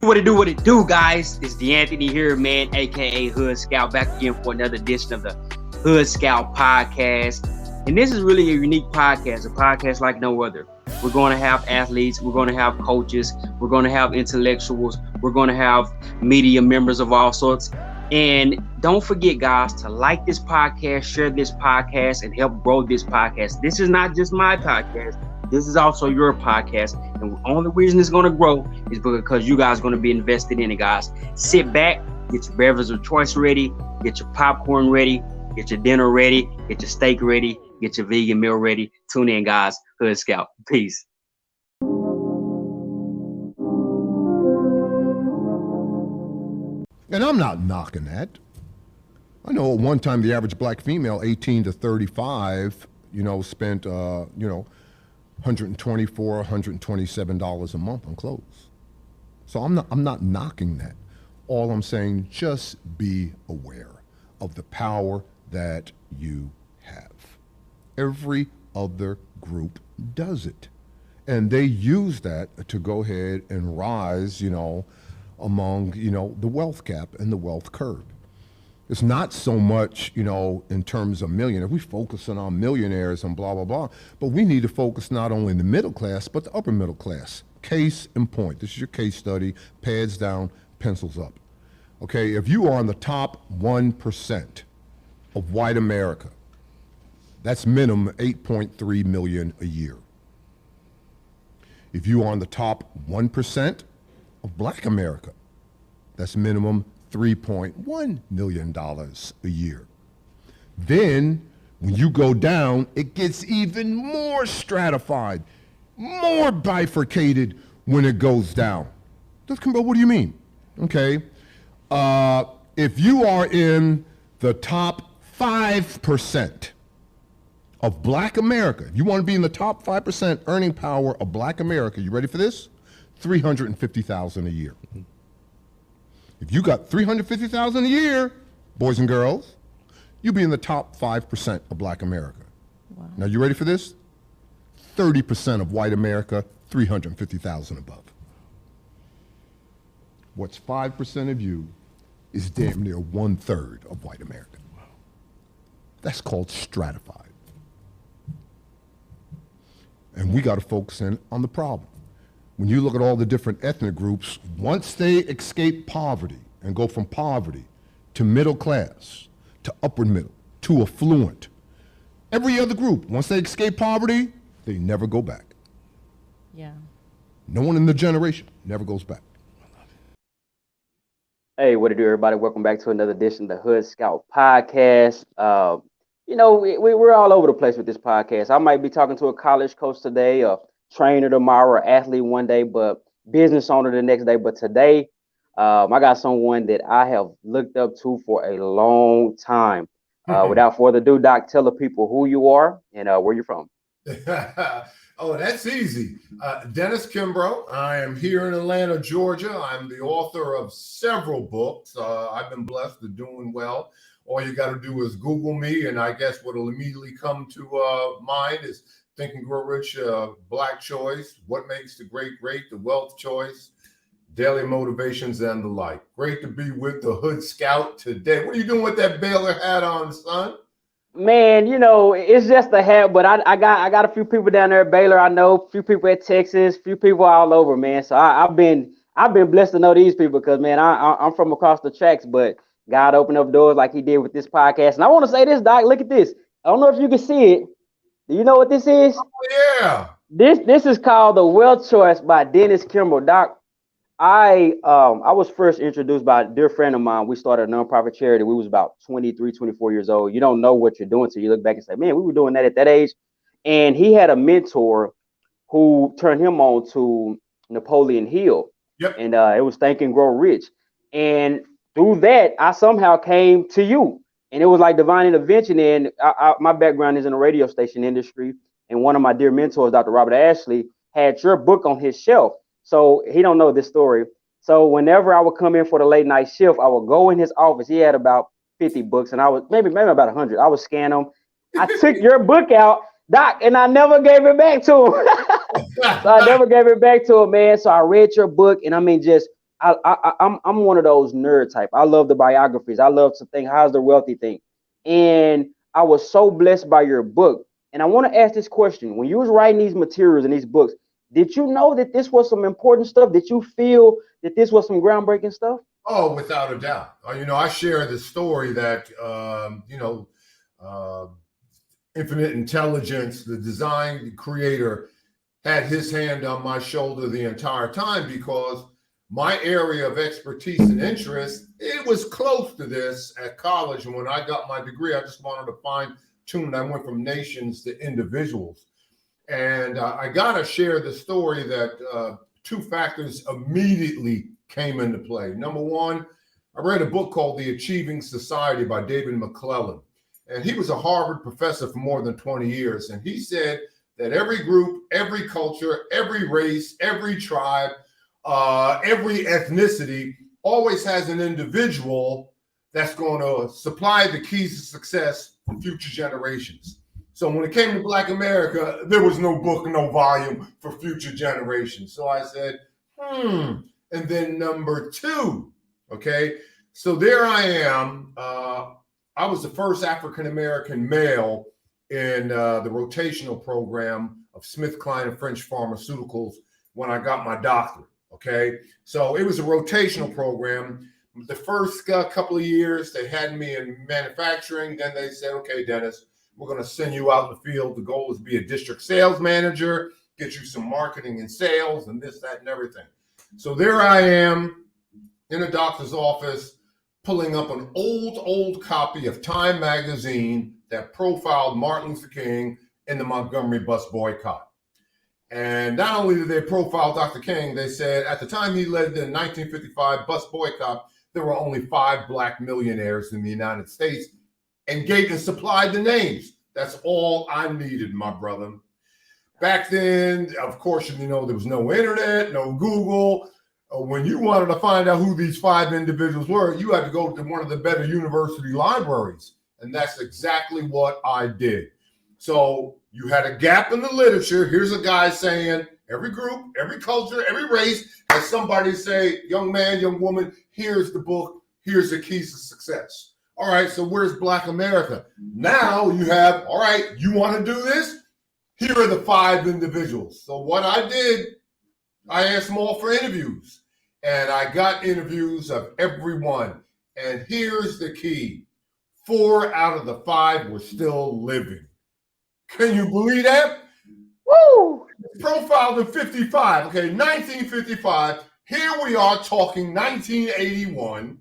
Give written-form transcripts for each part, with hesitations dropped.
What it do, guys? It's D'Anthony here, man, aka Hood Scout, back again for another edition of the Hood Scout podcast. And this is really a unique podcast, a podcast like no other. We're going to have athletes, we're going to have coaches, we're going to have intellectuals, we're going to have media members of all sorts. And don't forget, guys, to like this podcast, share this podcast, and help grow this podcast. This is not just my podcast. This is also your podcast. And the only reason it's going to grow is because you guys are going to be invested in it, guys. Sit back, get your beverage of choice ready, get your popcorn ready, get your dinner ready, get your steak ready, get your vegan meal ready. Tune in, guys. Hood Scout. Peace. And I'm not knocking that. I know at one time the average black female, 18 to 35, spent, $124, $127 a month on clothes. So I'm not knocking that. All I'm saying, just be aware of the power that you have. Every other group does it. And they use that to go ahead and rise, among, the wealth gap and the wealth curve. It's not so much, in terms of millionaires. We focusing on millionaires and blah, blah, blah. But we need to focus not only in the middle class, but the upper middle class. Case in point. This is your case study. Pads down, pencils up. Okay, if you are on the top 1% of white America, that's minimum 8.3 million a year. If you are on the top 1% of black America, that's minimum $3.1 million a year. Then, when you go down, it gets even more stratified, more bifurcated when it goes down. Kimbro, what do you mean? Okay, if you are in the top 5% of black America, if you want to be in the top 5% earning power of black America, you ready for this? $350,000 a year. If you got $350,000 a year, boys and girls, you'll be in the top 5% of black America. Wow. Now, you ready for this? 30% of white America, $350,000 above. What's 5% of you is damn near 1/3 of white America. Wow. That's called stratified. And we got to focus in on the problem. When you look at all the different ethnic groups, once they escape poverty and go from poverty to middle class, to upward middle, to affluent, every other group, once they escape poverty, they never go back. Yeah. No one in the generation never goes back. Hey, what it do, everybody? Welcome back to another edition of the Hood Scout podcast. We're all over the place with this podcast. I might be talking to a college coach today, a trainer tomorrow, athlete one day, but business owner the next day. But today, I got someone that I have looked up to for a long time. Without further ado, Doc, tell the people who you are and where you're from. Oh, that's easy. Dennis Kimbro. I am here in Atlanta, Georgia. I'm the author of several books. I've been blessed to doing well. All you got to do is Google me, and I guess what will immediately come to mind is Think and Grow Rich, Black Choice, What Makes the Great Great, The Wealth Choice, Daily Motivations, and the like. Great to be with the Hood Scout today. What are you doing with that Baylor hat on, son? Man, it's just a hat, but I got a few people down there at Baylor. I know a few people at Texas, a few people all over, man. So I've been blessed to know these people because, man, I'm from across the tracks, but God opened up doors like He did with this podcast. And I want to say this, Doc. Look at this. I don't know if you can see it. Do you know what this is? Oh, yeah. This is called The Wealth Choice by Dennis Kimbro. Doc, I was first introduced by a dear friend of mine. We started a nonprofit charity. We was about 23, 24 years old. You don't know what you're doing till you look back and say, man, we were doing that at that age. And he had a mentor who turned him on to Napoleon Hill. Yep. And it was Think and Grow Rich. And through that, I somehow came to you. And it was like divine intervention. And my background is in the radio station industry. And one of my dear mentors, Dr. Robert Ashley, had your book on his shelf. So he don't know this story. So whenever I would come in for the late night shift, I would go in his office. He had about 50 books, and I was maybe about 100. I would scan them. I took your book out, Doc, and I never gave it back to him. So I never gave it back to him, man. So I read your book, and I mean, just I'm one of those nerd type. I love the biographies. I love to think, how's the wealthy think? And I was so blessed by your book. And I want to ask this question: when you was writing these materials and these books, did you know that this was some important stuff? Did you feel that this was some groundbreaking stuff? Oh, without a doubt. I share the story that, uh, Infinite Intelligence, the design the creator, had his hand on my shoulder the entire time because my area of expertise and interest, it was close to this at college. And when I got my degree, I just wanted to fine tune. I went from nations to individuals. And I got to share the story that two factors immediately came into play. Number one, I read a book called The Achieving Society by David McClellan. And he was a Harvard professor for more than 20 years. And he said that every group, every culture, every race, every tribe, every ethnicity always has an individual that's going to supply the keys to success for future generations. So when it came to Black America, there was no book, no volume for future generations. So I said, And then number two, okay, so there I am. I was the first African-American male in the rotational program of SmithKline and French Pharmaceuticals when I got my doctorate, okay? So it was a rotational program. The first couple of years, they had me in manufacturing. Then they said, okay, Dennis, we're going to send you out in the field. The goal is to be a district sales manager, get you some marketing and sales and this, that, and everything. So there I am in a doctor's office, pulling up an old copy of Time magazine that profiled Martin Luther King in the Montgomery bus boycott. And not only did they profile Dr. King, they said at the time he led the 1955 bus boycott, there were only 5 Black millionaires in the United States, and gave and supplied the names. That's all I needed, my brother. Back then, of course, there was no internet, no Google. When you wanted to find out who these 5 individuals were, you had to go to one of the better university libraries. And that's exactly what I did. So you had a gap in the literature. Here's a guy saying every group, every culture, every race has somebody say, young man, young woman, here's the book, here's the keys to success. All right, so where's Black America? Now you have, all right, you want to do this? Here are the 5 individuals. So what I did, I asked them all for interviews. And I got interviews of everyone. And here's the key. 4 out of the 5 were still living. Can you believe that? Woo! Profiled in 55. Okay, 1955. Here we are talking 1981.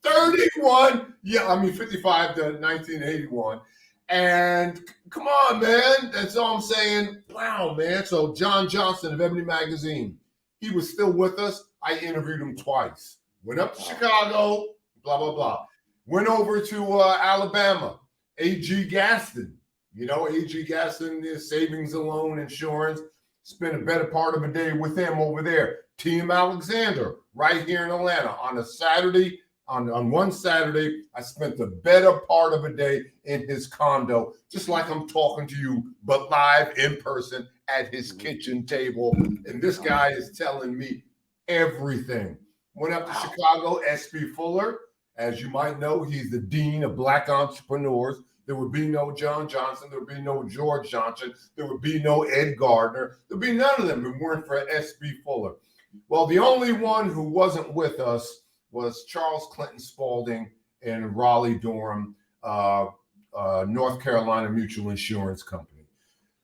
31, 55 to 1981. And come on, man. That's all I'm saying. Wow, man. So John Johnson of Ebony Magazine, he was still with us. I interviewed him twice. Went up to Chicago, blah, blah, blah. Went over to Alabama, A.G. Gaston. A.G. Gaston is savings and loan insurance. Spent a better part of a day with him over there. T.M. Alexander, right here in Atlanta. On a Saturday, on one Saturday, I spent the better part of a day in his condo, just like I'm talking to you, but live in person at his kitchen table. And this guy is telling me everything. Went up to Chicago, S.B. Fuller. As you might know, he's the dean of Black entrepreneurs. There would be no John Johnson. There would be no George Johnson. There would be no Ed Gardner. There would be none of them if it weren't for S.B. Fuller. Well, the only one who wasn't with us was Charles Clinton Spaulding in Raleigh-Durham, North Carolina Mutual Insurance Company.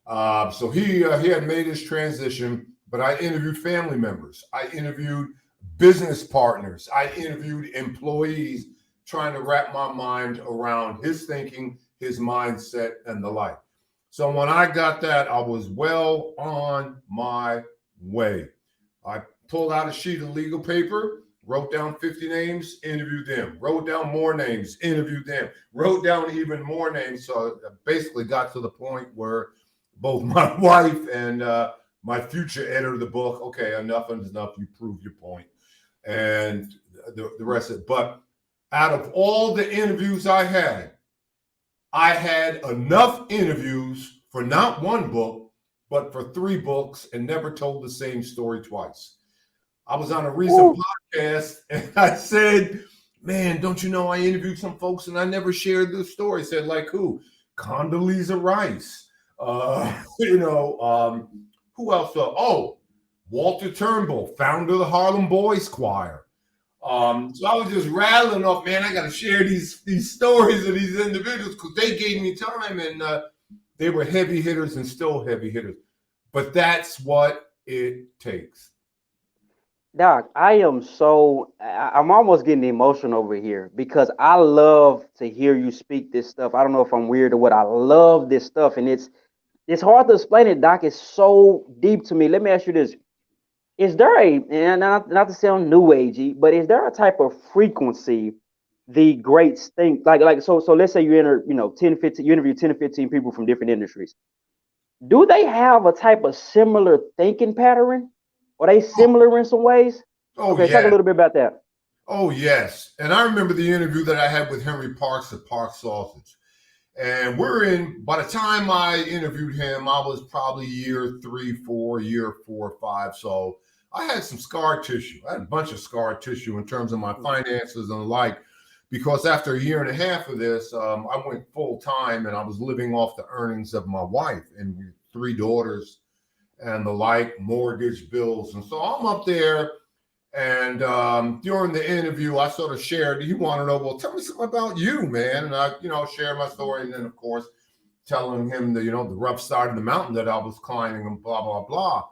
So he had made his transition, but I interviewed family members. I interviewed business partners. I interviewed employees, trying to wrap my mind around his thinking, his mindset, and the like. So when I got that, I was well on my way. I pulled out a sheet of legal paper, wrote down 50 names, interviewed them, wrote down more names, interviewed them, wrote down even more names. So I basically got to the point where both my wife and my future editor of the book, okay, enough is enough, you proved your point. And the rest of it. But out of all the interviews I had enough interviews for not one book, but for 3 books, and never told the same story twice. I was on a recent podcast and I said, man, don't you know I interviewed some folks and I never shared this story. I said, like who? Condoleezza Rice. Who else? Walter Turnbull, founder of the Harlem Boys Choir. So I was just rattling off, man, I got to share these stories of these individuals because they gave me time and they were heavy hitters and still heavy hitters. But that's what it takes. Doc, I'm almost getting emotional over here because I love to hear you speak this stuff. I don't know if I'm weird or what. I love this stuff, and it's hard to explain it, Doc. It's so deep to me. Let me ask you this: is there and not to sound new agey, but is there a type of frequency the greats think so let's say you enter, 10, 15, you interview 10 to 15 people from different industries. Do they have a type of similar thinking pattern? Are they similar in some ways? Okay, talk a little bit about that. Oh, yes. And I remember the interview that I had with Henry Parks at Park Sausage. And by the time I interviewed him, I was probably year 4 or 5. So I had some scar tissue. I had a bunch of scar tissue in terms of my finances and the like, because after a year and a half of this, I went full time and I was living off the earnings of my wife and 3 daughters and the like, mortgage bills. And so I'm up there. And during the interview, I sort of shared, he wanted to know, well, tell me something about you, man. And I, shared my story. And then, of course, telling him the rough side of the mountain that I was climbing and blah, blah, blah.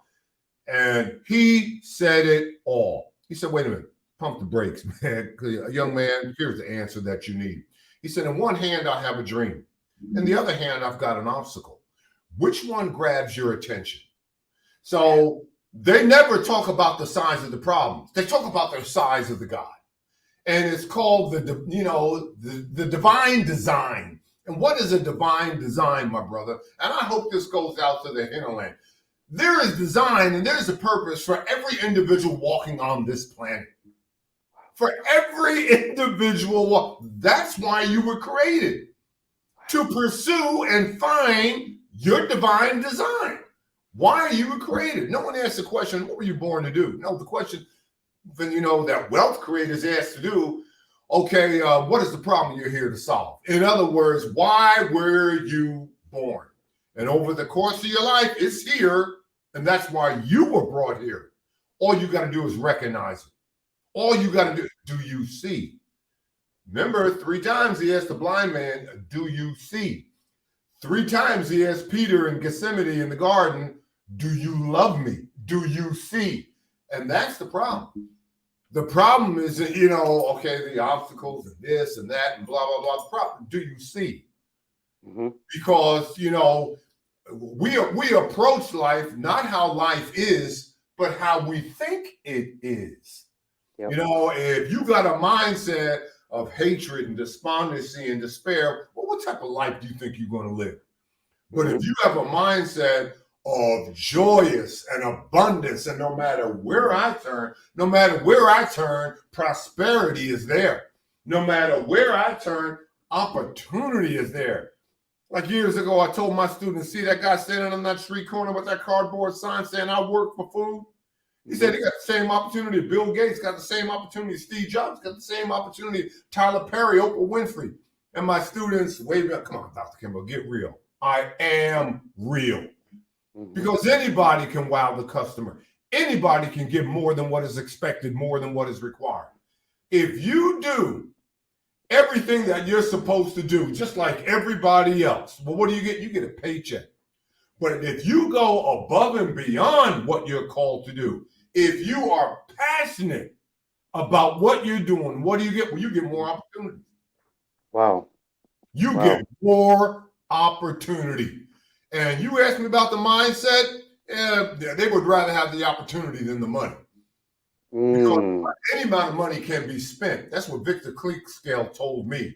And he said it all. He said, wait a minute, pump the brakes, man. Young man, here's the answer that you need. He said, in one hand, I have a dream. In the other hand, I've got an obstacle. Which one grabs your attention? So they never talk about the size of the problems. They talk about the size of the God. And it's called the divine design. And what is a divine design, my brother? And I hope this goes out to the hinterland. There is design and there's a purpose for every individual walking on this planet. For every individual, that's why you were created. To pursue and find your divine design. Why are you created? No one asks the question, what were you born to do? No, the question that wealth creators ask to do, okay, what is the problem you're here to solve? In other words, why were you born? And over the course of your life, it's here, and that's why you were brought here. All you got to do is recognize it. All you got to do you see? Remember, 3 times he asked the blind man, do you see? 3 times he asked Peter in Gethsemane in the garden, do you love me? Do you see? And that's the problem. The problem is that, the obstacles and this and that and blah, blah, blah. The problem, do you see? Mm-hmm. Because, we approach life, not how life is, but how we think it is. Yep. If you got a mindset of hatred and despondency and despair, well, what type of life do you think you're going to live? But if you have a mindset of joyous and abundance, and no matter where I turn, prosperity is there. No matter where I turn, opportunity is there. Like years ago, I told my students, see that guy standing on that street corner with that cardboard sign saying, I work for food? He said he got the same opportunity. Bill Gates got the same opportunity. Steve Jobs got the same opportunity. Tyler Perry, Oprah Winfrey. And my students, wave up, come on, Dr. Kimbro, get real. I am real. Because anybody can wow the customer. Anybody can give more than what is expected, more than what is required. If you do everything that you're supposed to do, just like everybody else, well, what do you get? You get a paycheck. But if you go above and beyond what you're called to do, if you are passionate about what you're doing, what do you get? Well, you get more opportunity. Wow. You get more opportunity. And you asked me about the mindset, they would rather have the opportunity than the money. Because any amount of money can be spent. That's what Victor Cleakscale told me.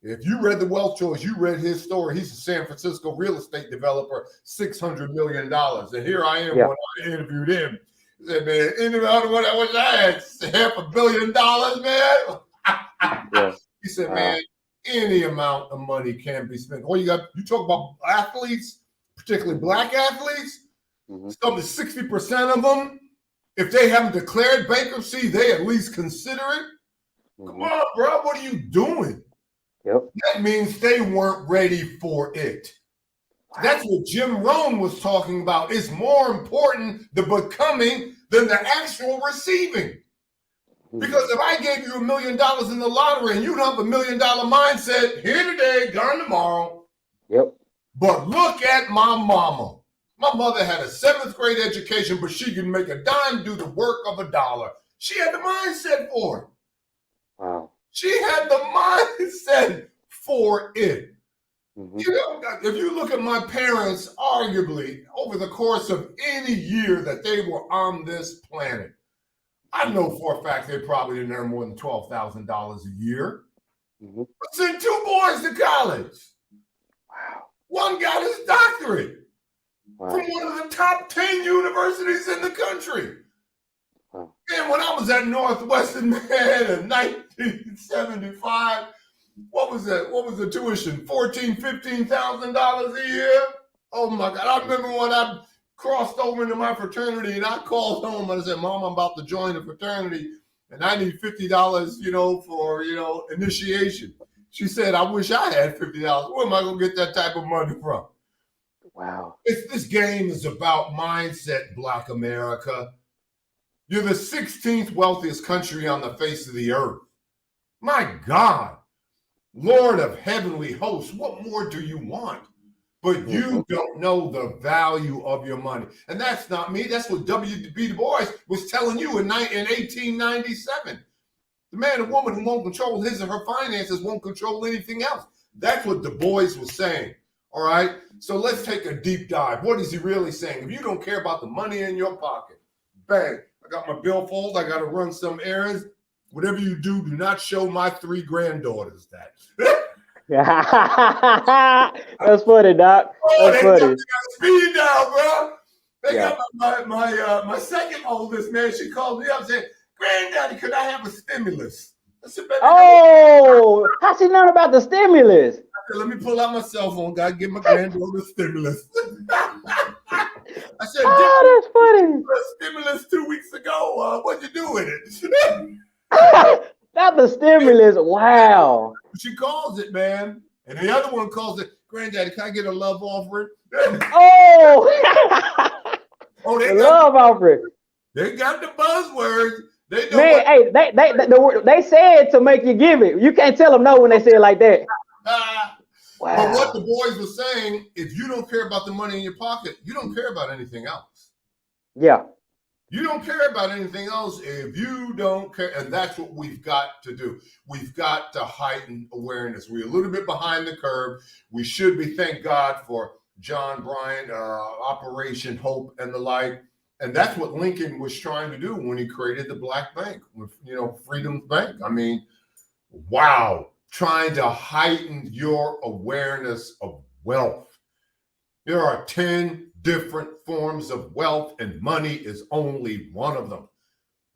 If you read The Wealth Choice, you read his story. He's a San Francisco real estate developer, $600 million. And here I am when I interviewed him. He said, man, any amount of money I wish I had, $500 million, man. He said, man, any amount of money can be spent. You talk about athletes, particularly black athletes, some 60% of them If they haven't declared bankruptcy, they at least consider it. Come on, bro. What are you doing? Yep. That means they weren't ready for it. Wow. That's what Jim Rohn was talking about. It's more important the becoming than the actual receiving. Because if I gave you $1 million in the lottery and you'd have $1 million mindset, here today, gone tomorrow. Yep. But look at my mama. My mother had a 7th grade education, but she could make a dime do the work of $1. She had the mindset for it. Wow. She had the mindset for it. Mm-hmm. You know, if you look at my parents, arguably, over the course of any year that they were on this planet, I know for a fact they probably didn't earn more than $12,000 a year. Mm-hmm. But sent 2 boys to college. Wow. One got his doctorate. Wow. From one of the top 10 universities in the country. Wow. And when I was at Northwestern, man, in 1975, what was that? What was the tuition? $14,000, $15,000 a year? Oh my God. I remember when I crossed over into my fraternity and I called home and I said, Mom, I'm about to join the fraternity and I need $50, for, initiation. She said, I wish I had $50. Where am I going to get that type of money from? Wow. This game is about mindset, Black America. You're the 16th wealthiest country on the face of the earth. My God, Lord of heavenly hosts, what more do you want? But you don't know the value of your money. And that's not me. That's what W.B. Du Bois was telling you in 1897. The man and woman who won't control his or her finances won't control anything else. That's what Du Bois was saying. All right. So let's take a deep dive. What is he really saying? If you don't care about the money in your pocket, bang, I got my billfold. I got to run some errands. Whatever you do, do not show my 3 granddaughters that. That's funny, Doc. That's funny. They got speed down, bro. They got my second oldest, man. She called me up and said, Granddaddy, could I have a stimulus? I said, baby, how she learn about the stimulus? I said, let me pull out my cell phone. Gotta give my granddaughter a stimulus. I said, that's funny. Stimulus 2 weeks ago. What'd you do with it? Not the stimulus. Wow. She calls it, man. And the other one calls it, Granddaddy, can I get a love offering? They love offering. They got the buzzwords. They know they say it to make you give it. You can't tell them no when they say it like that. Wow. But what the boys were saying, if you don't care about the money in your pocket, you don't care about anything else. Yeah. You don't care about anything else if you don't care. And that's what we've got to do. We've got to heighten awareness. We're a little bit behind the curve. We should be, thank God for John Bryant, Operation Hope and the like. And that's what Lincoln was trying to do when he created the Black Bank, with, Freedom's Bank. I mean, wow. Trying to heighten your awareness of wealth. There are 10 different forms of wealth, and money is only one of them.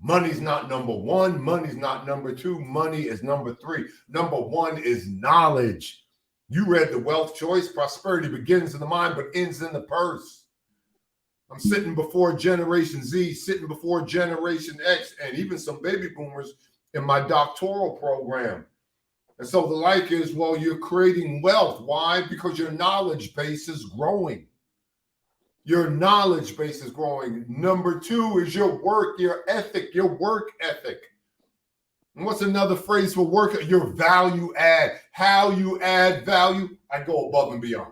Money's not number 1. Money's not number 2. Money is number 3. Number 1 is knowledge. You read The Wealth Choice. Prosperity begins in the mind, but ends in the purse. I'm sitting before Generation Z, sitting before Generation X, and even some baby boomers in my doctoral program. And so the like is, well, you're creating wealth. Why? Because your knowledge base is growing. Your knowledge base is growing. Number 2 is your work, your ethic, your work ethic. And what's another phrase for work? Your value add. How you add value, I go above and beyond.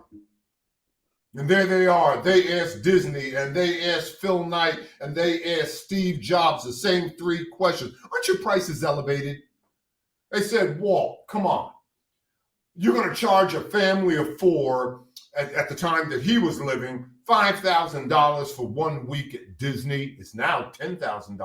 And there they are. They asked Disney and they asked Phil Knight and they asked Steve Jobs the same 3 questions. Aren't your prices elevated? They said, Walt, come on. You're going to charge a family of 4 at the time that he was living, $5,000 for 1 week at Disney. It's now $10,000.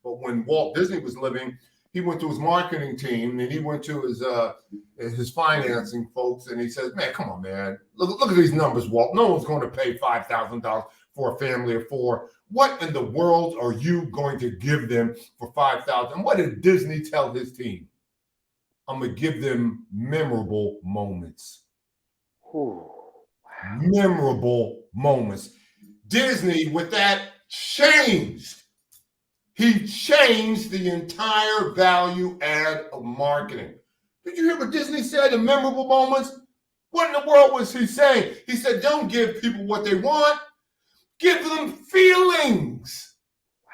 But when Walt Disney was living, he went to his marketing team and he went to his financing folks and he says, man, come on, man. Look at these numbers, Walt. No one's going to pay $5,000 for a family of 4. What in the world are you going to give them for $5,000? What did Disney tell his team? I'm going to give them memorable moments. Ooh, wow. Memorable moments. Disney, with that, changed He changed the entire value add of marketing. Did you hear what Disney said in memorable moments? What in the world was he saying? He said, don't give people what they want. Give them feelings.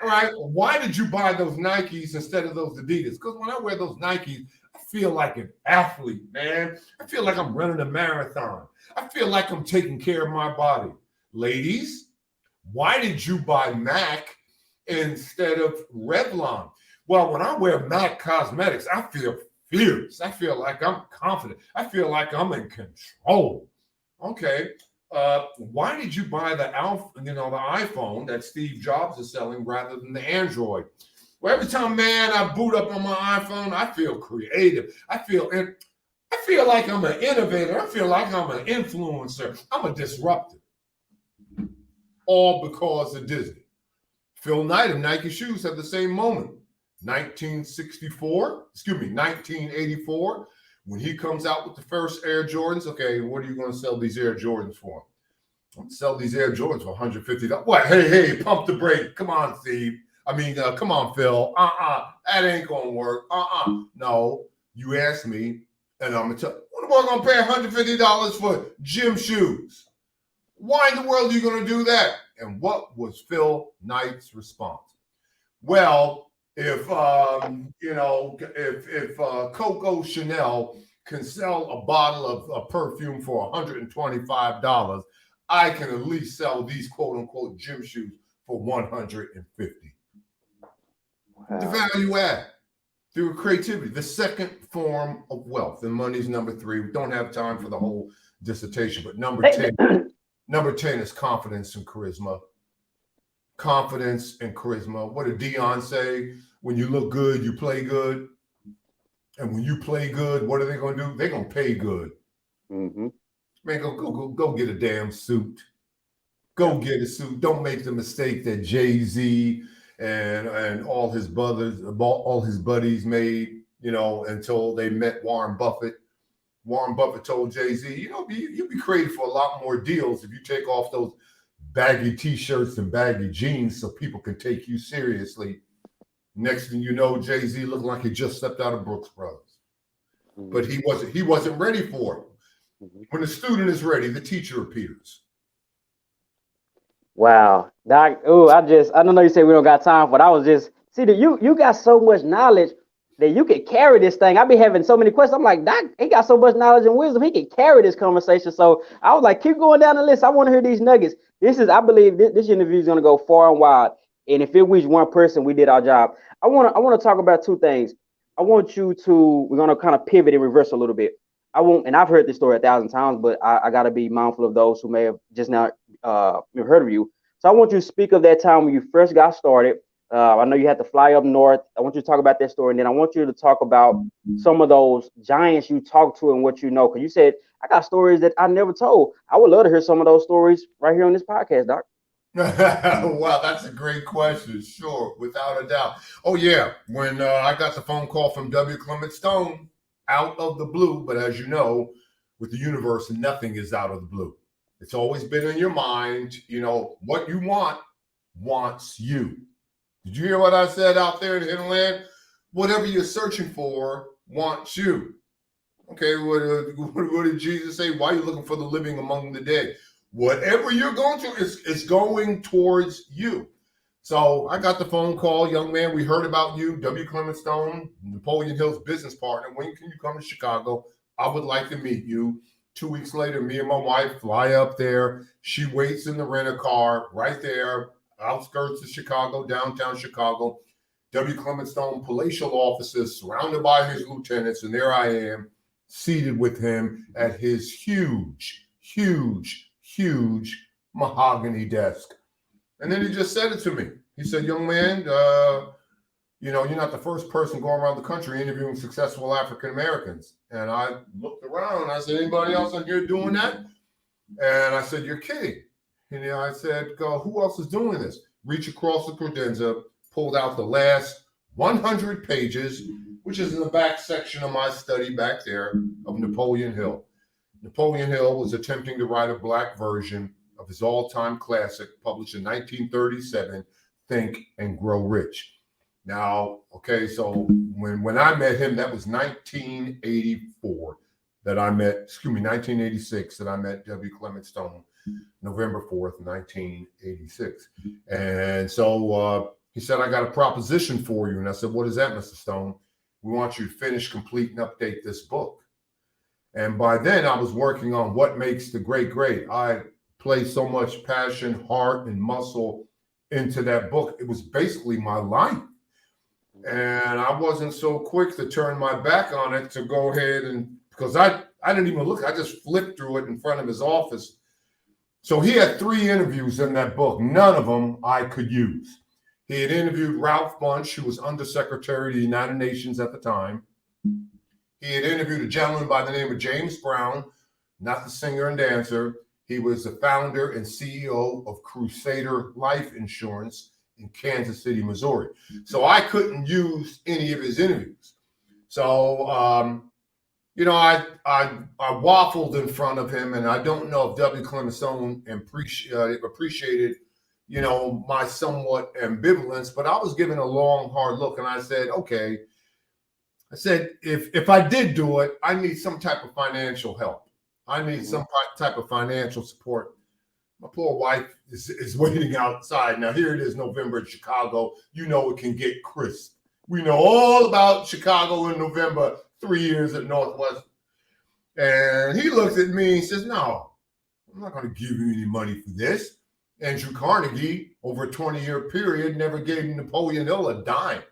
All right. Why did you buy those Nikes instead of those Adidas? Because when I wear those Nikes, I feel like an athlete, man. I feel like I'm running a marathon. I feel like I'm taking care of my body. Ladies, why did you buy MAC instead of Revlon? Well, when I wear MAC cosmetics, I feel fierce. I feel like I'm confident. I feel like I'm in control. Okay. Why did you buy the iPhone that Steve Jobs is selling rather than the Android? Well, every time, man, I boot up on my iPhone, I feel creative. I feel like I'm an innovator. I feel like I'm an influencer. I'm a disruptor. All because of Disney. Phil Knight of Nike Shoes had the same moment. 1984, when he comes out with the first Air Jordans. Okay, what are you going to sell these Air Jordans for? I'm going to sell these Air Jordans for $150. What? Hey, pump the brake. Come on, Steve. Come on, Phil. That ain't going to work. No, you asked me, and I'm going to tell you, what am I going to pay $150 for gym shoes? Why in the world are you going to do that? And what was Phil Knight's response? Well, if Coco Chanel can sell a bottle of perfume for $125, I can at least sell these quote unquote gym shoes for $150. Wow. The value add through creativity, the second form of wealth, and money's number 3. We don't have time for the whole dissertation, but number 10 is confidence and charisma. Confidence and charisma. What did Dion say? When you look good, you play good. And when you play good, what are they going to do? They're going to pay good. Mm-hmm. Man, go get a damn suit. Go get a suit. Don't make the mistake that Jay-Z and all his buddies made, until they met Warren Buffett. Warren Buffett told Jay-Z, you'd be created for a lot more deals if you take off those baggy t-shirts and baggy jeans so people can take you seriously. Next thing you know, Jay-Z looked like he just stepped out of Brooks Brothers. Mm-hmm. But he wasn't ready for it. Mm-hmm. When the student is ready, the teacher appears. Wow. Doc, I don't know you say we don't got time, but I was just see that you got so much knowledge that you could carry this thing. I be having so many questions. I'm like, Doc, he got so much knowledge and wisdom, he can carry this conversation. So I was like, keep going down the list. I want to hear these nuggets. I believe this interview is going to go far and wide. And if it reaches one person, we did our job. I want to talk about 2 things. We're going to kind of pivot and reverse a little bit. And I've heard this story 1,000 times, but I got to be mindful of those who may have just now heard of you. So I want you to speak of that time when you first got started. I know you had to fly up north. I want you to talk about that story. And then I want you to talk about some of those giants you talked to and what you know. Because you said, I got stories that I never told. I would love to hear some of those stories right here on this podcast, Doc. Wow, that's a great question. Sure, without a doubt. Oh, yeah. When I got the phone call from W. Clement Stone, out of the blue. But as you know, with the universe, nothing is out of the blue. It's always been in your mind. What you want wants you. Did you hear what I said out there in the hinterland? Whatever you're searching for wants you. Okay, what did Jesus say? Why are you looking for the living among the dead? Whatever you're going to, it's going towards you. So I got the phone call, young man, we heard about you, W. Clement Stone, Napoleon Hill's business partner. When can you come to Chicago? I would like to meet you. 2 weeks later, me and my wife fly up there. She waits in the rent-a-car right there, outskirts of Chicago, downtown Chicago. W. Clement Stone, palatial offices, surrounded by his lieutenants, and there I am, seated with him at his huge mahogany desk. And then he just said it to me. He said, young man, you're not the first person going around the country interviewing successful African Americans. And I looked around and I said, anybody else on here doing that? And I said, you're kidding. And I said, who else is doing this? Reach across the credenza, pulled out the last 100 pages, which is in the back section of my study back there, of Napoleon Hill. Napoleon Hill was attempting to write a Black version of his all-time classic, published in 1937, Think and Grow Rich. Now, okay, so when I met him, that was 1984 that I met, 1986 that I met W. Clement Stone, November 4th, 1986. And so he said, I got a proposition for you. And I said, what is that, Mr. Stone? We want you to finish, complete, and update this book. And by then I was working on What Makes the Great Great. I placed so much passion, heart, and muscle into that book. It was basically my life. And I wasn't so quick to turn my back on it to go ahead and, because I didn't even look, I just flipped through it in front of his office. So he had 3 interviews in that book. None of them I could use. He had interviewed Ralph Bunche, who was Undersecretary of the United Nations at the time. He had interviewed a gentleman by the name of James Brown, not the singer and dancer. He was the founder and CEO of Crusader Life Insurance in Kansas City, Missouri. So I couldn't use any of his interviews. So, you know, I waffled in front of him, and I don't know if W. Clement Stone appreciated, you know, my somewhat ambivalence, but I was given a long, hard look, and I said, okay. I said, if I did do it, I need some type of financial help. I need some type of financial support. My poor wife is waiting outside. Now, here it is, November in Chicago. You know it can get crisp. We know all about Chicago in November, 3 years at Northwest. And he looks at me and says, no, I'm not going to give you any money for this. Andrew Carnegie, over a 20-year period, never gave Napoleon Hill a dime.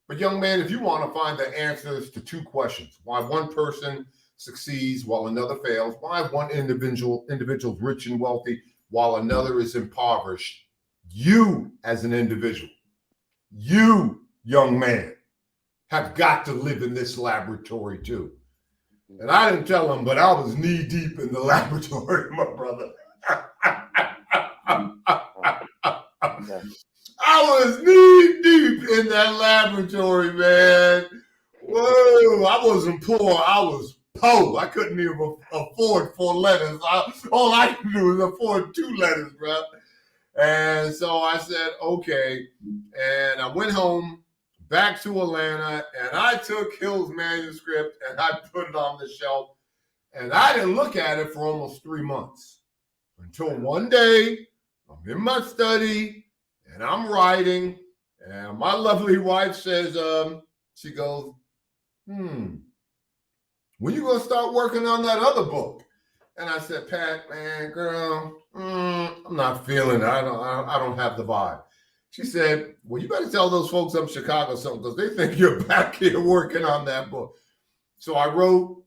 But young man, if you want to find the answers to 2 questions, why one person succeeds while another fails, why one individual is rich and wealthy while another is impoverished, you as an individual, you, young man, have got to live in this laboratory too. And I didn't tell him, but I was knee deep in the laboratory, my brother. I was knee deep in that laboratory, man. Whoa, I wasn't poor. I was poor. I couldn't even afford 4 letters. All I could do was afford 2 letters, bro. And so I said, okay. And I went home, back to Atlanta, and I took Hill's manuscript and I put it on the shelf. And I didn't look at it for almost 3 months until one day I'm in my study and I'm writing, and my lovely wife says, she goes, when you gonna start working on that other book? And I said, Pat, man, girl, I'm not feeling it. I don't have the vibe. She said, well, you better tell those folks up in Chicago something, because they think you're back here working on that book. So I wrote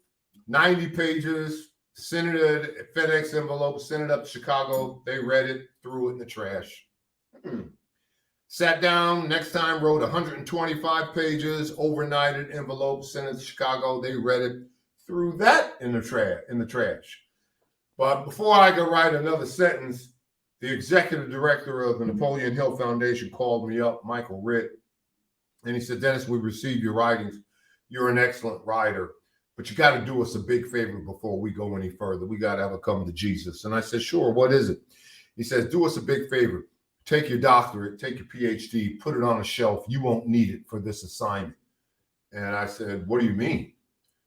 90 pages, sent it in a FedEx envelope, sent it up to Chicago. They read it, threw it in the trash. Sat down, next time wrote 125 pages, overnighted envelope, sent it to Chicago. They read it, threw that in the trash. But before I could write another sentence, the executive director of the Napoleon Hill Foundation called me up, Michael Ritt, and he said, Dennis, we received your writings. You're an excellent writer, but you got to do us a big favor before we go any further. We got to have a come to Jesus. And I said, sure, what is it? He says, do us a big favor. Take your doctorate, take your PhD, put it on a shelf. You won't need it for this assignment. And I said, what do you mean?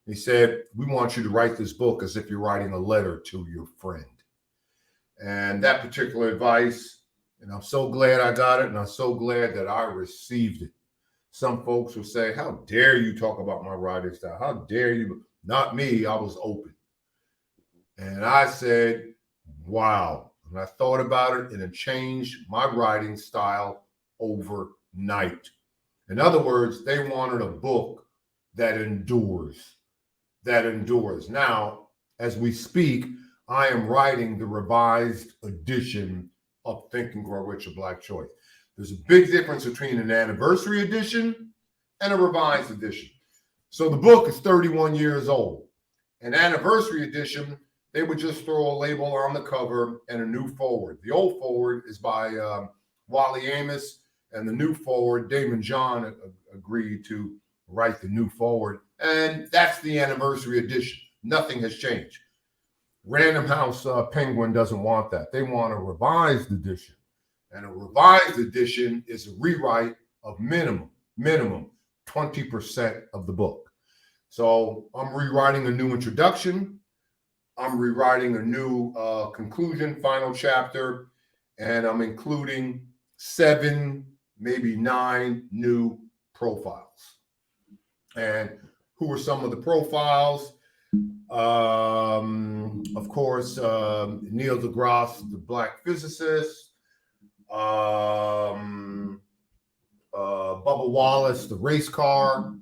He said, we want you to write this book as if you're writing a letter to your friend. And that particular advice, and I'm so glad I got it, and I'm so glad that I received it. Some folks will say, how dare you talk about my writing style? How dare you? Not me. I was open. And I said, wow. And I thought about it, and it changed my writing style overnight. In other words, they wanted a book that endures. Now, as we speak, I am writing the revised edition of Think and Grow Rich, A Black Choice. There's a big difference between an anniversary edition and a revised edition. So the book is 31 years old. An anniversary edition, they would just throw a label on the cover and a new forward. The old forward is by Wally Amos, and the new forward, Damon John agreed to write the new forward. And that's the anniversary edition. Nothing has changed. Random House Penguin doesn't want that. They want a revised edition. And a revised edition is a rewrite of minimum minimum 20% of the book. So I'm rewriting a new introduction. I'm rewriting a new conclusion, final chapter, and I'm including 7, maybe 9 new profiles. And who are some of the profiles? Of course, Neil deGrasse, the Black physicist, Bubba Wallace, the race car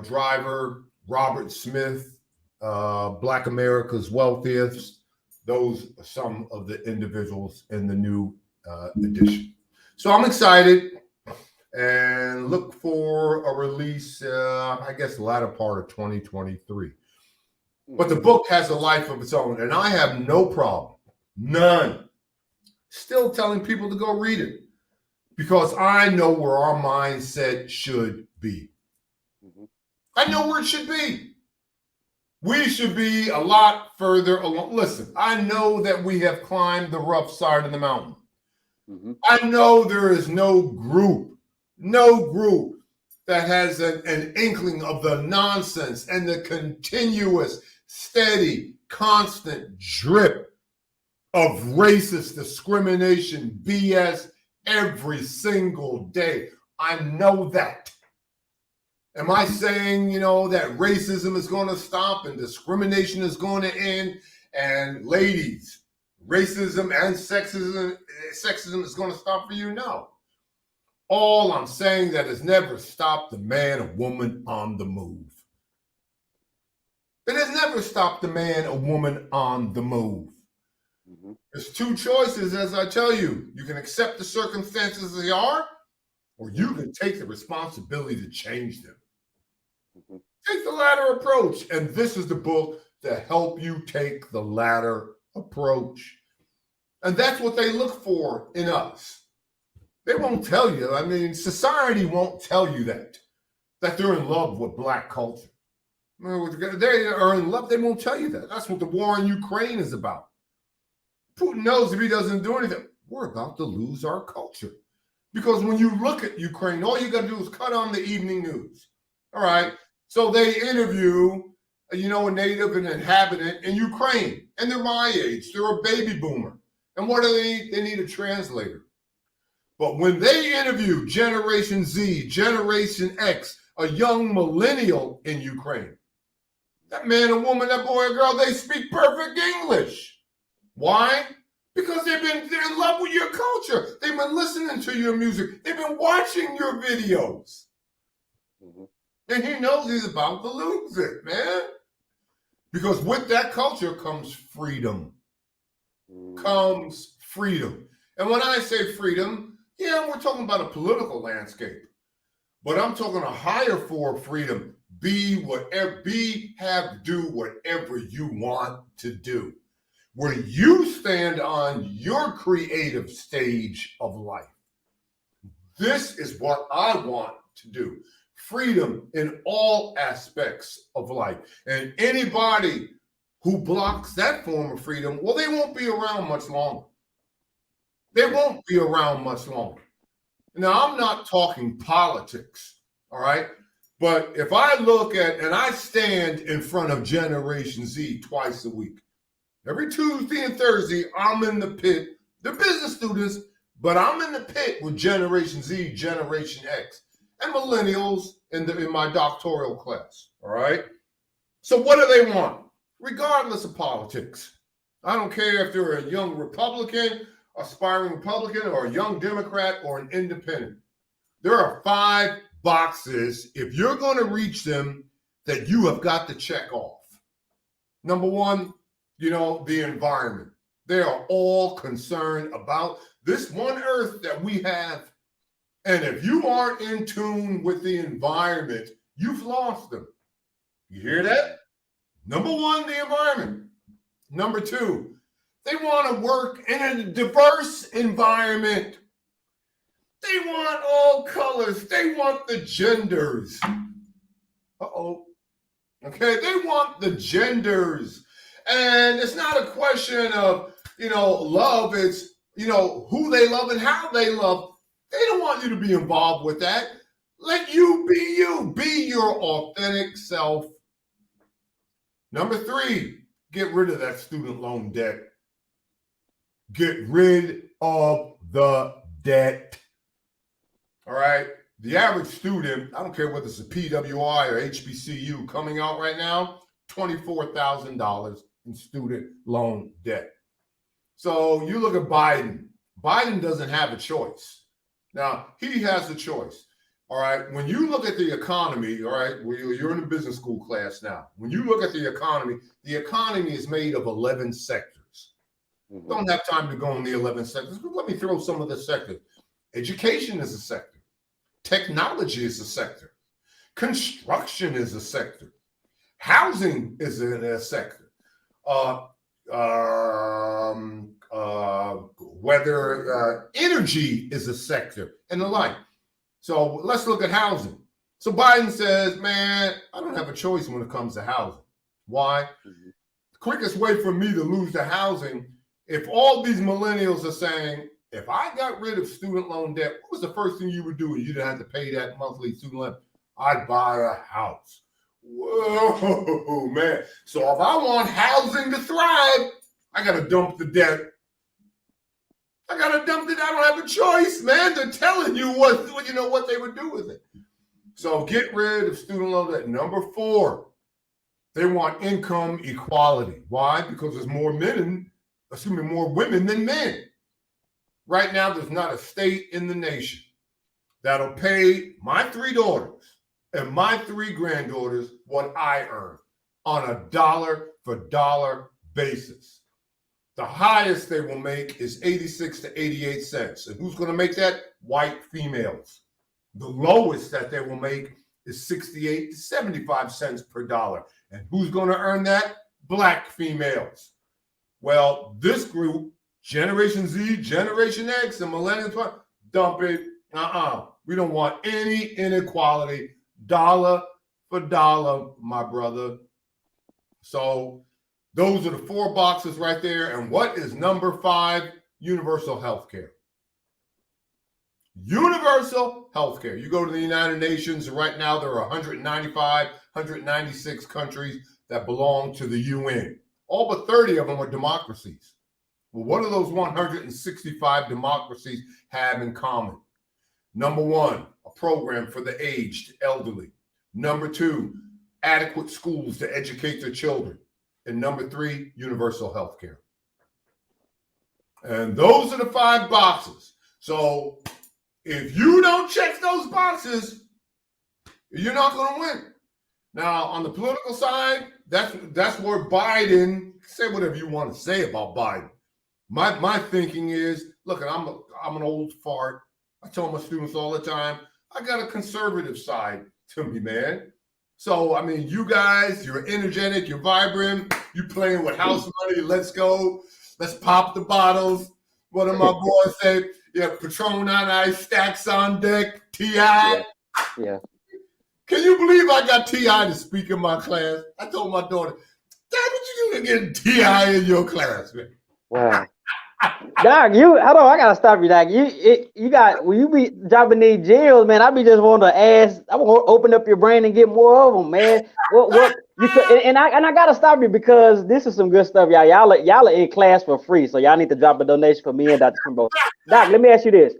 driver, Robert Smith, Black America's wealthiest. Those are some of the individuals in the new edition. So I'm excited and look for a release, I guess, the latter part of 2023. But the book has a life of its own, and I have no problem, none, still telling people to go read it because I know where our mindset should be. I know where it should be. We should be a lot further along. Listen, I know that we have climbed the rough side of the mountain. I know there is no group that has an inkling of the nonsense and the continuous, steady, constant drip of racist discrimination, BS, every single day. I know that. Am I saying, that racism is going to stop and discrimination is going to end? And ladies, racism and sexism is going to stop for you? No. All I'm saying that has never stopped the man or woman on the move. It has never stopped the man or woman on the move. There's 2 choices, as I tell you. You can accept the circumstances as they are, or you can take the responsibility to change them. Take the latter approach. And this is the book to help you take the latter approach. And that's what they look for in us. They won't tell you. I mean, society won't tell you that they're in love with Black culture. They are in love. They won't tell you that. That's what the war in Ukraine is about. Putin knows if he doesn't do anything, we're about to lose our culture. Because when you look at Ukraine, all you got to do is cut on the evening news. All right. So they interview, a native and inhabitant in Ukraine. And they're my age. They're a baby boomer. And what do they need? They need a translator. But when they interview Generation Z, Generation X, a young millennial in Ukraine, that man or woman, that boy or girl, they speak perfect English. Why? Because they're in love with your culture. They've been listening to your music. They've been watching your videos. And he knows he's about to lose it, man. Because with that culture comes freedom. Comes freedom. And when I say freedom, we're talking about a political landscape. But I'm talking a higher form of freedom. Do whatever you want to do. Where you stand on your creative stage of life. This is what I want to do. Freedom in all aspects of life. And anybody who blocks that form of freedom, well, they won't be around much longer. They won't be around much longer. Now, I'm not talking politics, all right? But if I look at, and I stand in front of Generation Z twice a week. Every Tuesday and Thursday, I'm in the pit. They're business students, but I'm in the pit with Generation Z, Generation X, and millennials in my doctoral class, all right? So what do they want? Regardless of politics. I don't care if they're a young Republican, aspiring Republican, or a young Democrat, or an independent. There are 5 boxes, if you're going to reach them, that you have got to check off. Number 1, the environment. They are all concerned about this one earth that we have. And if you aren't in tune with the environment, you've lost them. You hear that? Number 1, the environment. Number 2, they want to work in a diverse environment. They want all colors. They want the genders. Okay, they want the genders. And it's not a question of, love. It's, who they love and how they love. They don't want you to be involved with that. Let you be you. Be your authentic self. Number 3, get rid of that student loan debt. Get rid of the debt. All right? The average student, I don't care whether it's a PWI or HBCU, coming out right now, $24,000 in student loan debt. So you look at Biden. Biden doesn't have a choice. Now, he has a choice. All right. When you look at the economy, all right, you're in a business school class now. When you look at the economy is made of 11 sectors. Mm-hmm. Don't have time to go on the 11 sectors, but let me throw some of the sectors. Education is a sector. Technology is a sector. Construction is a sector. Housing is a sector. Whether energy is a sector and the like. So let's look at housing. So Biden says, man, I don't have a choice when it comes to housing. Why? Mm-hmm. The quickest way for me to lose the housing, if all these millennials are saying, if I got rid of student loan debt, what was the first thing you would do if you didn't have to pay that monthly student loan? I'd buy a house. Whoa, man. So if I want housing to thrive, I got to dump the debt. I got to dump it. I don't have a choice, man. They're telling you what they would do with it. So get rid of student loan debt. Number 4, they want income equality. Why? Because there's more women than men. Right now, there's not a state in the nation that'll pay my 3 daughters and my 3 granddaughters what I earn on a dollar-for-dollar basis. The highest they will make is 86 to 88 cents. And who's going to make that? White females. The lowest that they will make is 68 to 75 cents per dollar. And who's going to earn that? Black females. Well, this group, Generation Z, Generation X, and Millennials, dump it. We don't want any inequality. Dollar for dollar, my brother. So those are the 4 boxes right there. And what is number 5? Universal health care. Universal health care. You go to the United Nations, right now there are 196 countries that belong to the UN. All but 30 of them are democracies. Well, what do those 165 democracies have in common? Number 1, a program for the aged, elderly. Number 2, adequate schools to educate their children. And number 3, universal health care. And those are the 5 boxes. So if you don't check those boxes, you're not going to win. Now, on the political side, that's where Biden, say whatever you want to say about Biden. My thinking is, look, I'm an old fart. I tell my students all the time, I got a conservative side to me, man. So, I mean, you guys, you're energetic, you're vibrant, you playing with house money, let's go. Let's pop the bottles. What do my boys say? Yeah, Patron on ice, stacks on deck, T.I. Yeah. Can you believe I got T.I. to speak in my class? I told my daughter, Dad, what you doing getting T.I. in your class, man? Wow. Doc, hold on, I gotta stop you, Doc. When you be dropping these jails, man, I be just wanting to ask. I want to open up your brain and get more of them, man. What you could, and I gotta stop you because this is some good stuff, y'all. Y'all are in class for free, so y'all need to drop a donation for me and Dr. Kimbro. Doc, let me ask you this: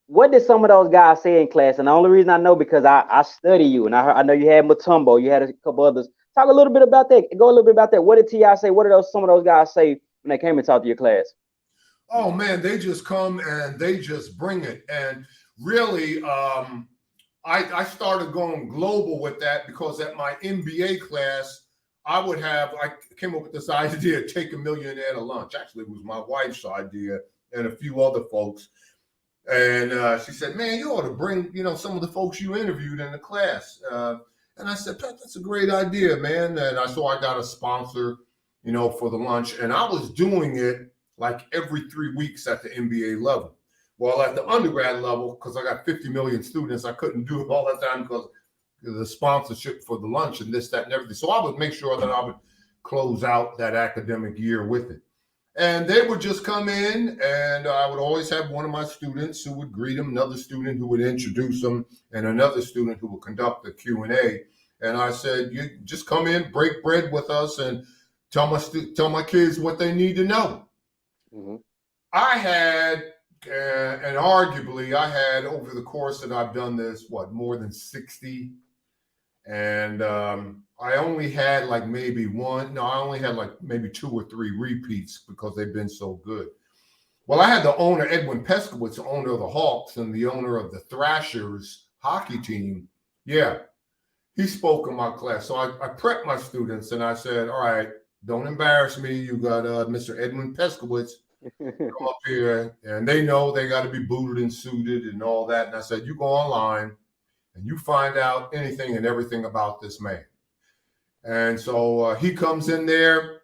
what did some of those guys say in class? And the only reason I know because I study you, and I know you had Matumbo, you had a couple others. Talk a little bit about that. Go a little bit about that. What did T.I. say? What did some of those guys say when they came and talked to your class? Oh man, they just come and they just bring it. And really, I started going global with that because at my MBA class, I came up with this idea, take a millionaire to lunch. Actually, it was my wife's idea and a few other folks. And she said, man, you ought to bring, some of the folks you interviewed in the class. And I said, Pat, that's a great idea, man. And so I got a sponsor, for the lunch. And I was doing it like every 3 weeks at the MBA level. Well, at the undergrad level, because I got 50 million students, I couldn't do it all the time because the sponsorship for the lunch and this, that, and everything. So I would make sure that I would close out that academic year with it. And they would just come in, and I would always have one of my students who would greet them, another student who would introduce them, and another student who would conduct the Q&A. And I said, you just come in, break bread with us, and tell my kids what they need to know. Mm-hmm. I had, and arguably, I had over the course that I've done this, more than 60. And I only had like maybe maybe 2 or 3 repeats because they've been so good. Well, I had the owner, Edwin Peskowitz, the owner of the Hawks and the owner of the Thrashers hockey team. Yeah, he spoke in my class. So I prepped my students and I said, all right, don't embarrass me. You got Mr. Edwin Peskowitz come up here, and they know they got to be booted and suited and all that. And I said, you go online and you find out anything and everything about this man. And so he comes in there.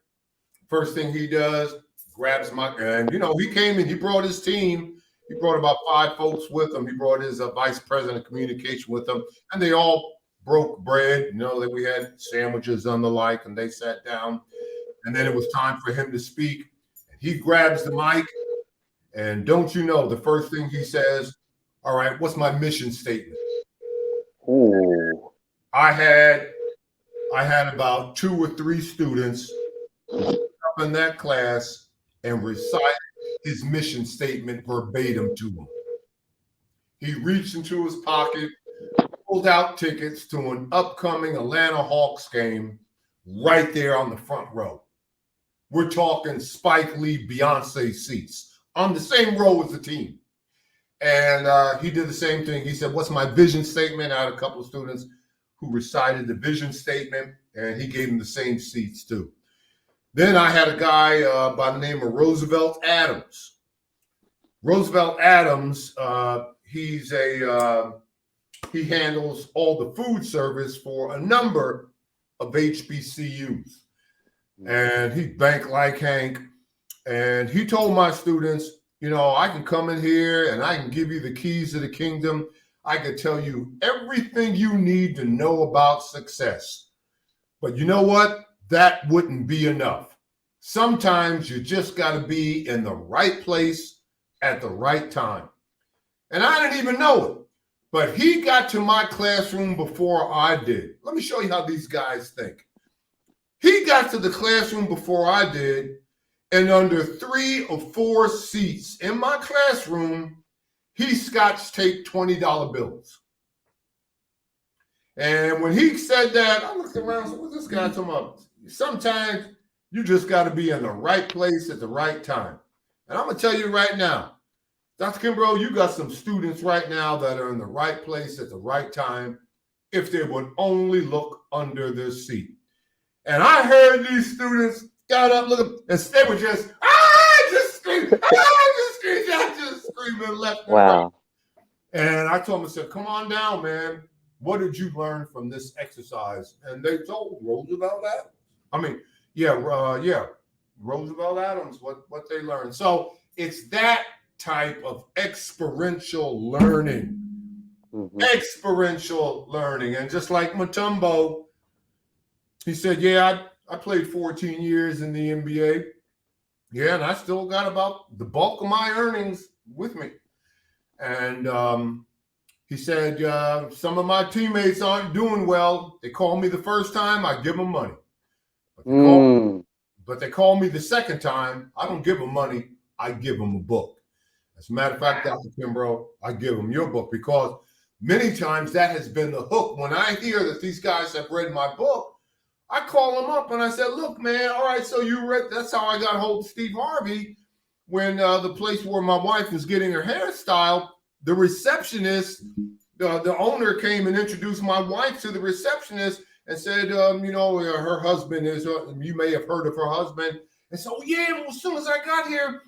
First thing he does, grabs and he came in, he brought his team. He brought about 5 folks with him. He brought his vice president of communication with him, and they all broke bread. That we had sandwiches and the like, and they sat down. And then it was time for him to speak. And he grabs the mic, and don't you know, the first thing he says, all right, what's my mission statement? Ooh. I had about 2 or 3 students up in that class and recite his mission statement verbatim to him. He reached into his pocket, pulled out tickets to an upcoming Atlanta Hawks game right there on the front row. We're talking Spike Lee, Beyonce seats on the same row as the team. And he did the same thing. He said, what's my vision statement? I had a couple of students who recited the vision statement, and he gave them the same seats too. Then I had a guy by the name of Roosevelt Adams. Roosevelt Adams, he handles all the food service for a number of HBCUs. And he banked like Hank. And he told my students, I can come in here and I can give you the keys to the kingdom. I can tell you everything you need to know about success. But you know what? That wouldn't be enough. Sometimes you just got to be in the right place at the right time. And I didn't even know it. But he got to my classroom before I did. Let me show you how these guys think. He got to the classroom before I did. And under 3 or 4 seats in my classroom, he scotch taped $20 bills. And when he said that, I looked around and said, what's this guy talking about? Sometimes you just got to be in the right place at the right time. And I'm going to tell you right now, Dr. Kimbro, you got some students right now that are in the right place at the right time if they would only look under their seat. And I heard these students got up, look, and they were just screaming, just screaming left and right. And I told them, I said, come on down, man. What did you learn from this exercise? And they told Roosevelt Adams. Roosevelt Adams, what they learned. So it's that type of experiential learning. Mm-hmm. Experiential learning. And just like Mutombo, he said, I played 14 years in the NBA. Yeah, and I still got about the bulk of my earnings with me. And he said, some of my teammates aren't doing well. They call me the first time, I give them money. But they call me the second time, I don't give them money, I give them a book. As a matter of fact, Dr. Kimbro, I give them your book because many times that has been the hook. When I hear that these guys have read my book, I call them up and I said, look, man, all right, so you read, that's how I got hold of Steve Harvey when the place where my wife was getting her hairstyle, the receptionist, the owner came and introduced my wife to the receptionist and said, her husband is, you may have heard of her husband. And so, as soon as I got here,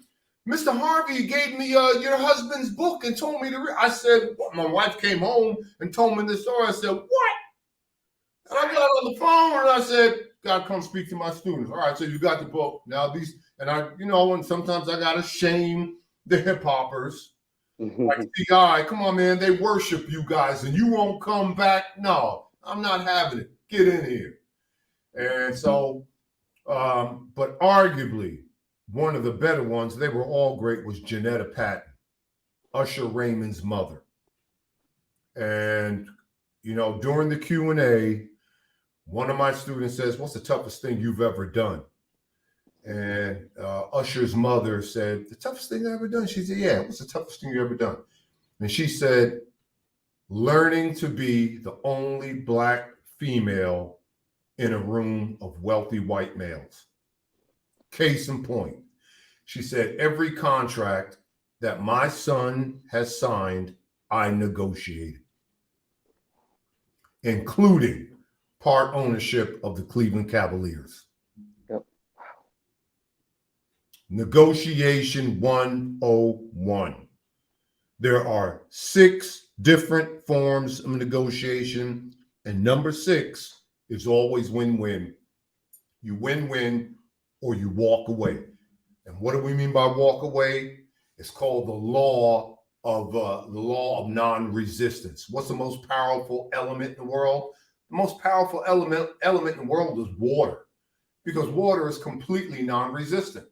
Mr. Harvey gave me your husband's book and told me to read. I said, my wife came home and told me this story. I said, what? And I got on the phone and I said, God, come speak to my students. All right, so you got the book. Now and sometimes I got to shame the hip hoppers. Like CI, come on, man, they worship you guys and you won't come back. No, I'm not having it. Get in here. And so, but arguably, one of the better ones, they were all great, was Janetta Patton, Usher Raymond's mother. And, you know, during the Q&A, one of my students says, what's the toughest thing you've ever done? And Usher's mother said, the toughest thing I've ever done? She said, yeah, what's the toughest thing you've ever done? And she said, learning to be the only Black female in a room of wealthy white males. Case in point, she said, every contract that my son has signed, I negotiated, including part ownership of the Cleveland Cavaliers. Yep. Negotiation 101. There are 6 different forms of negotiation, and number 6 is always win-win. You win-win or you walk away. And what do we mean by walk away? It's called the law of non-resistance. What's the most powerful element in the world? The most powerful element in the world is water, because water is completely non-resistant.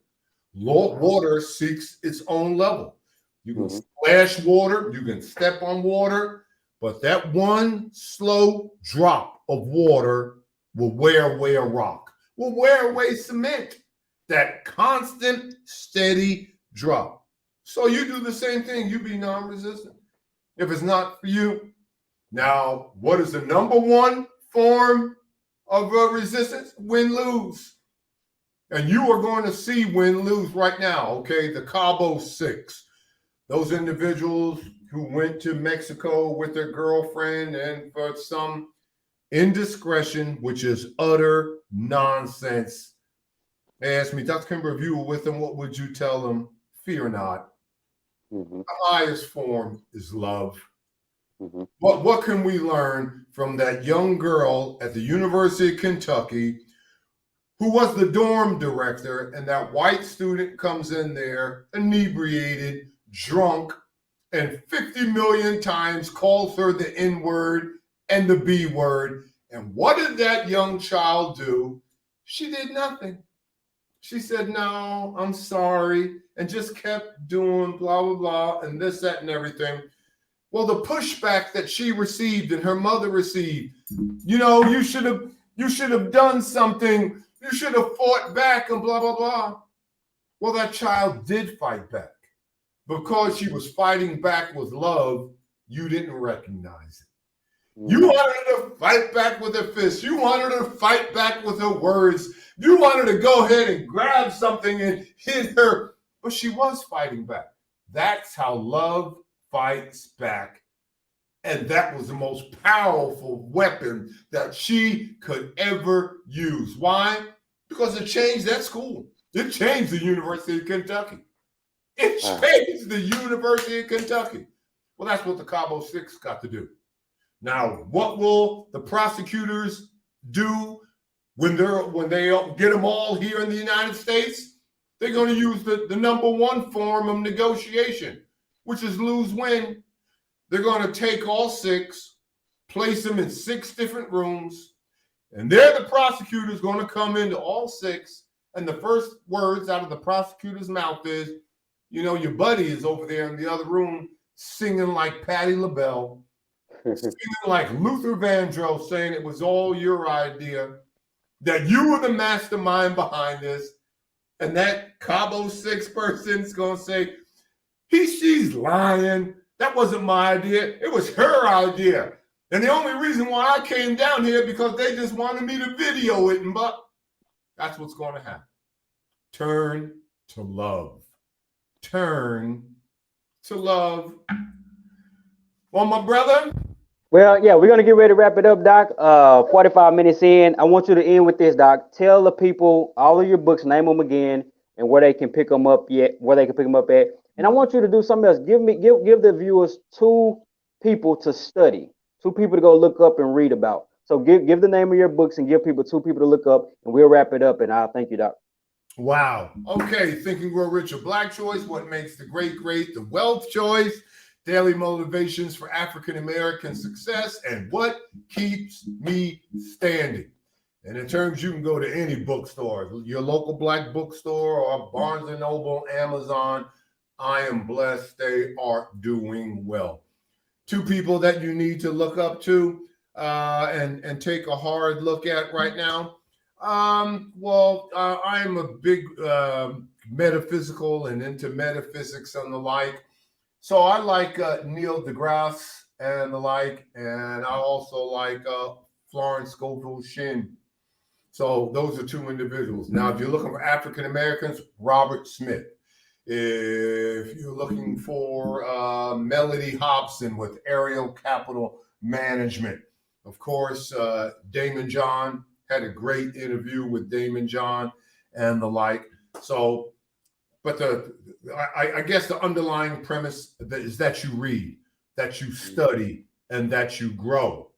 Water seeks its own level. You can splash water, you can step on water, but that one slow drop of water will wear away a rock, will wear away cement. That constant, steady drop. So you do the same thing. You be non-resistant. If it's not for you. Now, what is the number one form of resistance? Win-lose. And you are going to see win-lose right now, okay? The Cabo Six. Those individuals who went to Mexico with their girlfriend and for some indiscretion, which is utter nonsense. They asked me, Dr. Kimbro, if you were with them, what would you tell them? Fear not. The highest form is love. What can we learn from that young girl at the University of Kentucky who was the dorm director, and that white student comes in there inebriated, drunk, and 50 million times calls her the N-word and the B-word. And what did that young child do? She did nothing. She said, no, I'm sorry, and just kept doing blah, blah, blah, and this, that, and everything. Well, the pushback that she received and her mother received, you know, you should have done something. You should have fought back and blah, blah, blah. Well, that child did fight back. Because she was fighting back with love, you didn't recognize it. You wanted her to fight back with her fists. You wanted her to fight back with her words. You wanted to go ahead and grab something and hit her. But she was fighting back. That's how love fights back. And that was the most powerful weapon that she could ever use. Why? Because it changed that school. It changed the University of Kentucky. It changed the University of Kentucky. Well, that's what the Cabo Six got to do. Now, what will the prosecutors do when they get them all here in the United States? They're going to use the number one form of negotiation, which is lose-win. They're going to take all 6, place them in 6 different rooms, and they're the prosecutors going to come into all 6, and the first words out of the prosecutor's mouth is, you know, your buddy is over there in the other room singing like Patti LaBelle, singing like Luther Vandross, saying it was all your idea, that you were the mastermind behind this. And that Cabo Six person's going to say, she's lying. That wasn't my idea. It was her idea. And the only reason why I came down here because they just wanted me to video it. But that's what's going to happen. Turn to love. Turn to love. Well, my brother. Well, yeah, we're going to get ready to wrap it up, Doc. 45 minutes in. I want you to end with this, Doc. Tell the people all of your books, name them again, and where they can pick them up at. And I want you to do something else. Give the viewers 2 people to study, 2 people to go look up and read about. So give the name of your books and give people 2 people to look up, and we'll wrap it up. And I'll thank you, Doc. Wow. Okay. Think and Grow Rich, a Black choice. What makes the great, the wealth choice. Daily motivations for African American success, and what keeps me standing. And in terms, you can go to any bookstore, your local black bookstore or Barnes & Noble, Amazon. I am blessed they are doing well. Two people that you need to look up to and take a hard look at right now. I am a big metaphysical and into metaphysics and the like. So I like Neil deGrasse and the like, and I also like Florence Scovel Shinn. So those are two individuals. Now, if you're looking for African Americans, Robert Smith. If you're looking for Melody Hobson with Ariel Capital Management, of course, Damon John, had a great interview with Damon John and the like. So, but I guess the underlying premise is that you read, that you study, and that you grow.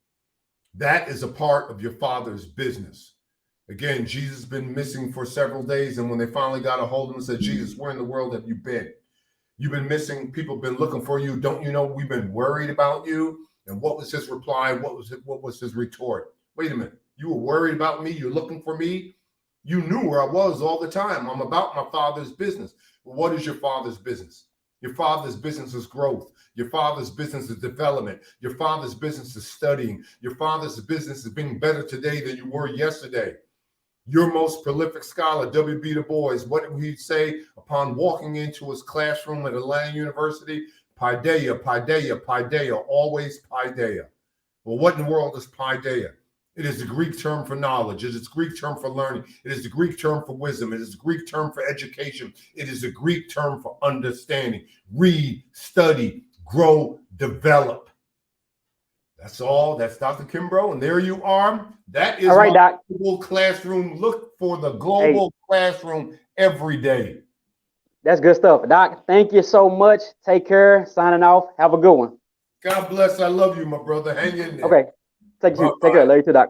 That is a part of your Father's business. Again, Jesus has been missing for several days, and when they finally got a hold of him and said, Jesus, where in the world have you been? You've been missing. People have been looking for you. Don't you know we've been worried about you? And what was his reply? What was his retort? Wait a minute. You were worried about me? You're looking for me? You knew where I was all the time. I'm about my Father's business. Well, what is your Father's business? Your Father's business is growth. Your Father's business is development. Your Father's business is studying. Your Father's business is being better today than you were yesterday. Your most prolific scholar, W.B. Du Bois, what would he say upon walking into his classroom at Atlanta University? Paideia, paideia, paideia, always paideia. Well, what in the world is paideia? It is the Greek term for knowledge. It is the Greek term for learning. It is the Greek term for wisdom. It is the Greek term for education. It is the Greek term for understanding. Read, study, grow, develop. That's all. That's Dr. Kimbro, and there you are. That is all right, Doc. Global Classroom. Look for the Global Classroom every day. That's good stuff, Doc. Thank you so much. Take care. Signing off. Have a good one. God bless. I love you, my brother. Hang in there. Okay. Take care. Love you too, Doc.